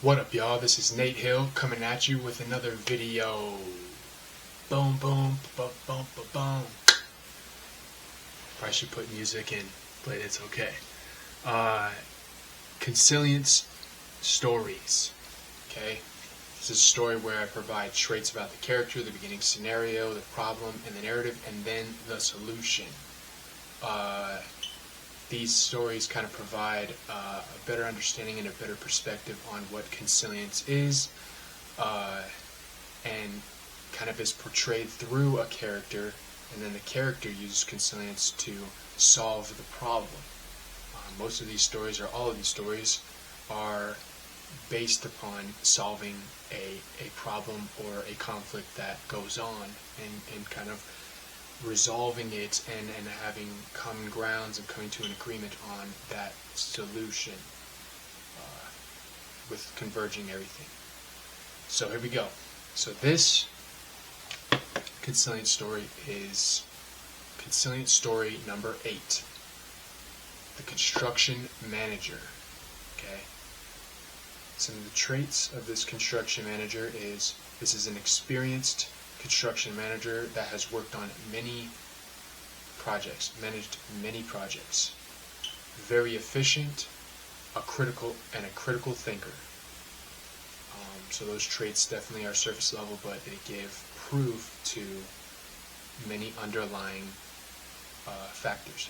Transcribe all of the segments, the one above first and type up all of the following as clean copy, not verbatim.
What up, y'all? This is Nate Hill coming at you with another video. Boom, boom, boom, boom, boom, boom. Probably should put music in, but it's okay. Consilience stories. Okay? This is a story where I provide traits about the character, the beginning scenario, the problem, and the narrative, and then the solution. These stories kind of provide a better understanding and a better perspective on what consilience is, and kind of is portrayed through a character, and then the character uses consilience to solve the problem. Most of these stories, or all of these stories, are based upon solving a problem or a conflict that goes on, and kind of resolving it and having common grounds and coming to an agreement on that solution, with converging everything. So here we go. So this Consilient story is Consilient story number 8. The construction manager. Okay. Some of the traits of this construction manager is this is an experienced construction manager that has worked on many projects, managed many projects. Very efficient, a critical thinker. So those traits definitely are surface level, but they give proof to many underlying factors.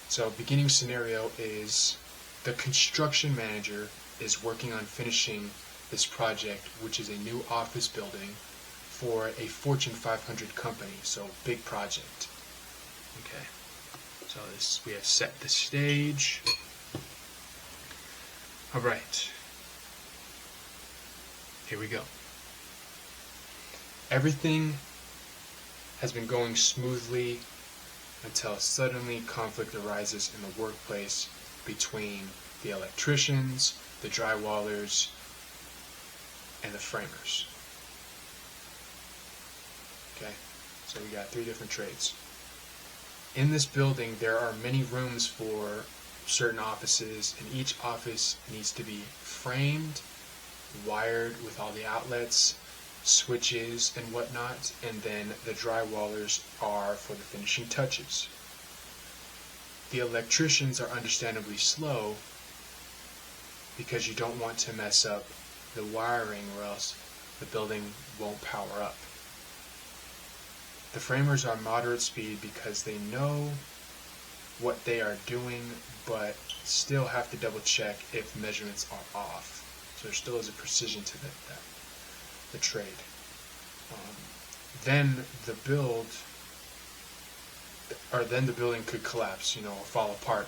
So beginning scenario is the construction manager is working on finishing this project, which is a new office building for a Fortune 500 company, so big project. Okay, so we have set the stage. All right, here we go. Everything has been going smoothly until suddenly conflict arises in the workplace between the electricians, the drywallers, and the framers. Okay, so we got 3 different trades. In this building, there are many rooms for certain offices, and each office needs to be framed, wired with all the outlets, switches, and whatnot, and then the drywallers are for the finishing touches. The electricians are understandably slow because you don't want to mess up the wiring or else the building won't power up. The framers are moderate speed because they know what they are doing, but still have to double check if measurements are off. So there still is a precision to the trade. Then the building could collapse, or fall apart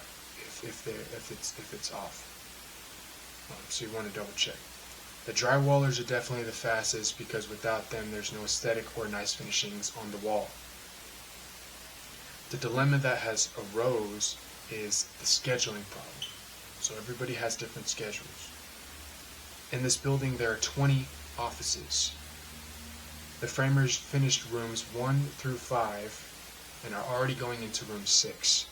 if it's off. So you want to double check. The drywallers are definitely the fastest because without them there's no aesthetic or nice finishings on the wall. The dilemma that has arose is the scheduling problem. So everybody has different schedules. In this building there are 20 offices. The framers finished rooms 1 through 5 and are already going into room 6.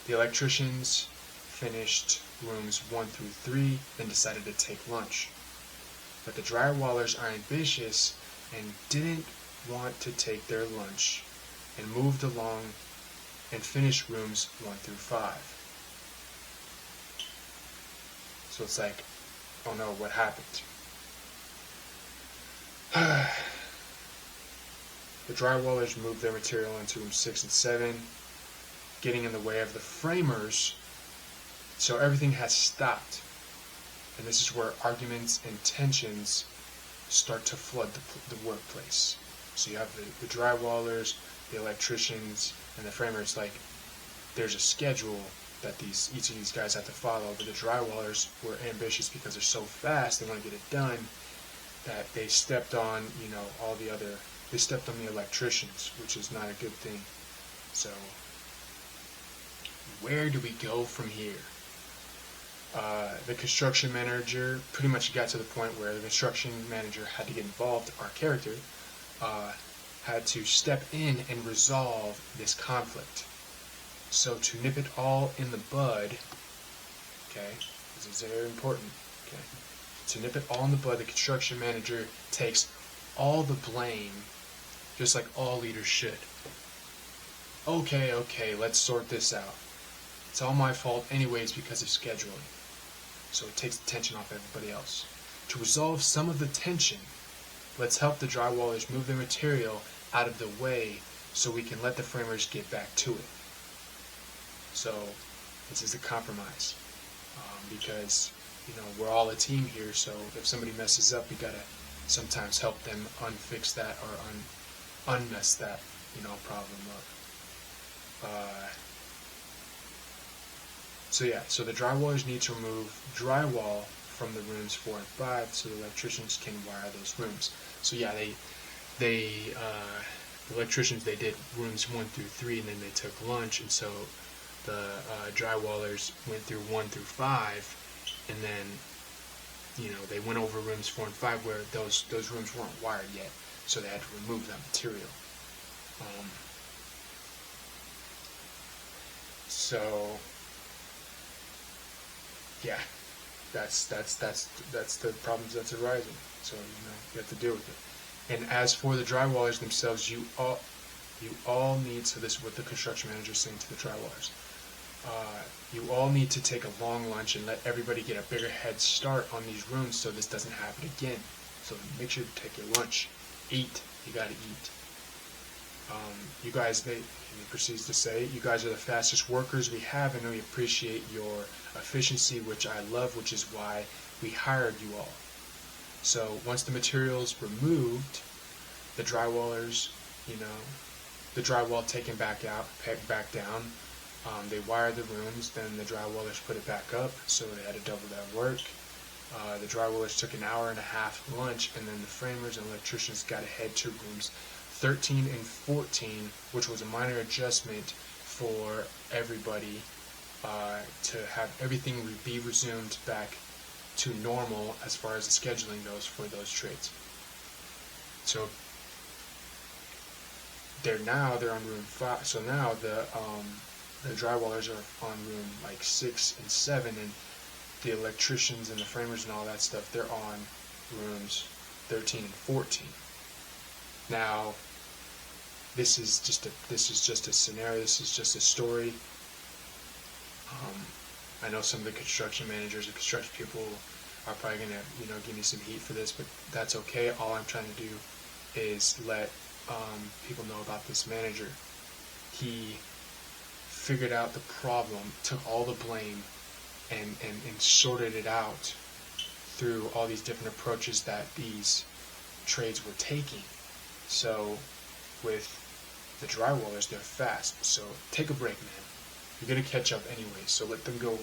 The electricians finished rooms 1 through 3, then decided to take lunch. But the drywallers are ambitious and didn't want to take their lunch and moved along and finished rooms 1 through 5. So it's like, oh no, what happened? The drywallers moved their material into room 6 and 7, getting in the way of the framers, so everything has stopped. And this is where arguments and tensions start to flood the workplace. So you have the drywallers, the electricians, and the framers. Like, there's a schedule that each of these guys have to follow, but the drywallers were ambitious because they're so fast, they want to get it done, that they stepped on, they stepped on the electricians, which is not a good thing. So, where do we go from here? The construction manager pretty much got to the point where the construction manager had to get involved. Our character had to step in and resolve this conflict. So to nip it all in the bud, okay, this is very important, okay, To nip it all in the bud, the construction manager takes all the blame, just like all leaders should. Okay, let's sort this out. It's all my fault anyways because of scheduling. So it takes the tension off everybody else. To resolve some of the tension, let's help the drywallers move their material out of the way so we can let the framers get back to it. So this is a compromise, because we're all a team here, so if somebody messes up, we gotta sometimes help them unfix that or unmess that problem up. So the drywallers need to remove drywall from the rooms 4 and 5 so the electricians can wire those rooms. So yeah, the electricians, they did rooms 1 through 3 and then they took lunch, and so the drywallers went through 1 through 5, and then they went over rooms 4 and 5 where those rooms weren't wired yet, so they had to remove that material. So yeah, that's the problems that's arising. So you have to deal with it. And as for the drywallers themselves, you all need, so this is what the construction manager is saying to the drywallers. You all need to take a long lunch and let everybody get a bigger head start on these rooms so this doesn't happen again. So make sure to take your lunch. Eat. You gotta eat. You guys, he proceeds to say, you guys are the fastest workers we have, and we appreciate your efficiency, which I love, which is why we hired you all. So once the material's removed, the drywallers, the drywall taken back out, pegged back down, they wired the rooms, then the drywallers put it back up, so they had to double that work. The drywallers took an hour and a half lunch, and then the framers and electricians got ahead to rooms 13 and 14, which was a minor adjustment for everybody to have everything be resumed back to normal as far as the scheduling goes for those trades. So they're on room 5. So now the drywallers are on room like 6 and 7, and the electricians and the framers and all that stuff, they're on rooms 13 and 14. Now, this is just a scenario. This is just a story. I know some of the construction managers and construction people are probably gonna give me some heat for this, but that's okay. All I'm trying to do is let people know about this manager. He figured out the problem, took all the blame, and sorted it out through all these different approaches that these trades were taking. So with the drywallers, they're fast, so take a break, man. You're gonna catch up anyway, so let them go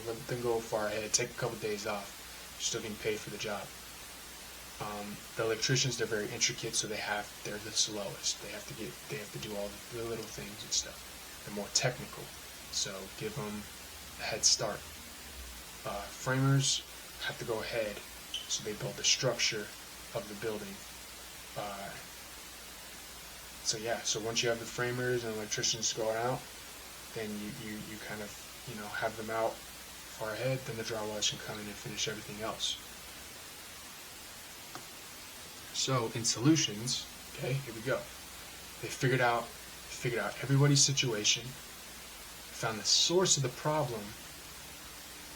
far ahead. Take a couple days off. You're still getting paid for the job. The electricians, they're very intricate, so they're the slowest. They have to do all the little things and stuff. They're more technical, so give them a head start. Framers have to go ahead, so they build the structure of the building. So once you have the framers and electricians going out, then you kind of have them out far ahead. Then the drywallers can come in and finish everything else. So in solutions, okay, here we go. They figured out everybody's situation, found the source of the problem,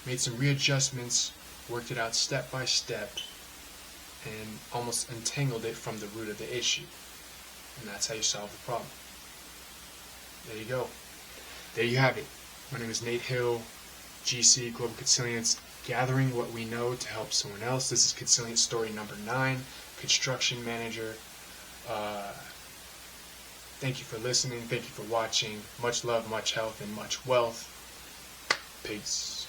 made some readjustments, worked it out step by step, and almost untangled it from the root of the issue. And that's how you solve the problem. There you go. There you have it. My name is Nate Hill, GC, Global Consilience, gathering what we know to help someone else. This is Consilient story number 9, construction manager. Thank you for listening. Thank you for watching. Much love, much health, and much wealth. Peace.